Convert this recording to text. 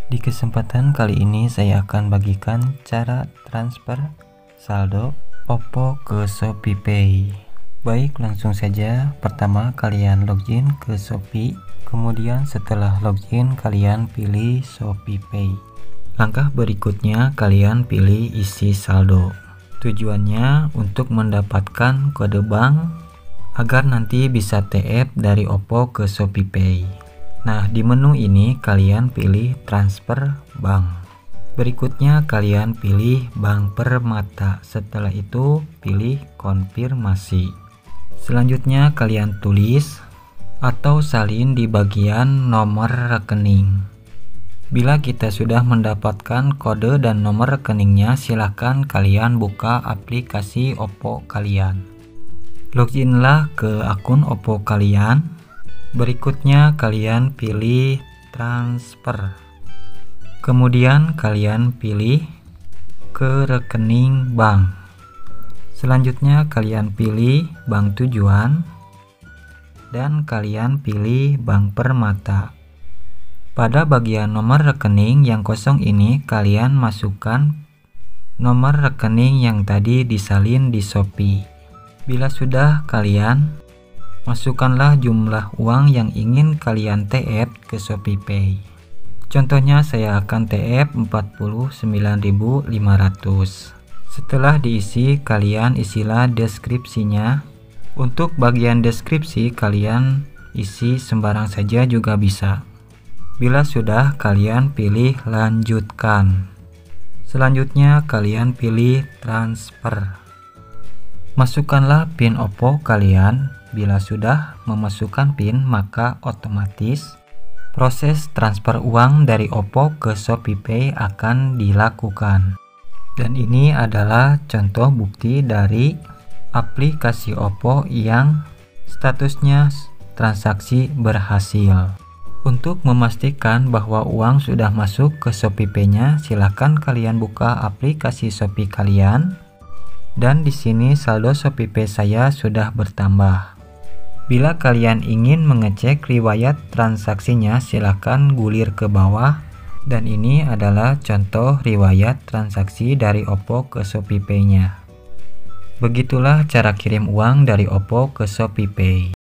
Di kesempatan kali ini saya akan bagikan cara transfer saldo OPPO ke ShopeePay. Baik, langsung saja. Pertama, kalian login ke Shopee. Kemudian setelah login, kalian pilih ShopeePay. Langkah berikutnya, kalian pilih isi saldo. Tujuannya untuk mendapatkan kode bank agar nanti bisa TF dari OPPO ke ShopeePay. Nah, di menu ini kalian pilih transfer bank. Berikutnya kalian pilih Bank Permata. Setelah itu pilih konfirmasi. Selanjutnya kalian tulis atau salin di bagian nomor rekening. Bila kita sudah mendapatkan kode dan nomor rekeningnya, silahkan kalian buka aplikasi OPPO kalian. Loginlah ke akun OPPO kalian. Berikutnya kalian pilih transfer. Kemudian kalian pilih ke rekening bank. Selanjutnya kalian pilih bank tujuan dan kalian pilih Bank Permata. Pada bagian nomor rekening yang kosong ini kalian masukkan nomor rekening yang tadi disalin di Shopee. Bila sudah, kalian masukkanlah jumlah uang yang ingin kalian TF ke ShopeePay. Contohnya saya akan TF 49.500. Setelah diisi, kalian isilah deskripsinya. Untuk bagian deskripsi kalian isi sembarang saja juga bisa. Bila sudah, kalian pilih lanjutkan. Selanjutnya kalian pilih transfer. Masukkanlah PIN OPPO kalian. Bila sudah memasukkan PIN, maka otomatis proses transfer uang dari OPPO ke ShopeePay akan dilakukan. Dan ini adalah contoh bukti dari aplikasi OPPO yang statusnya transaksi berhasil. Untuk memastikan bahwa uang sudah masuk ke ShopeePay-nya, silakan kalian buka aplikasi Shopee kalian. Dan di sini saldo ShopeePay saya sudah bertambah. Bila kalian ingin mengecek riwayat transaksinya, silakan gulir ke bawah. Dan ini adalah contoh riwayat transaksi dari OPPO ke ShopeePay-nya. Begitulah cara kirim uang dari OPPO ke ShopeePay.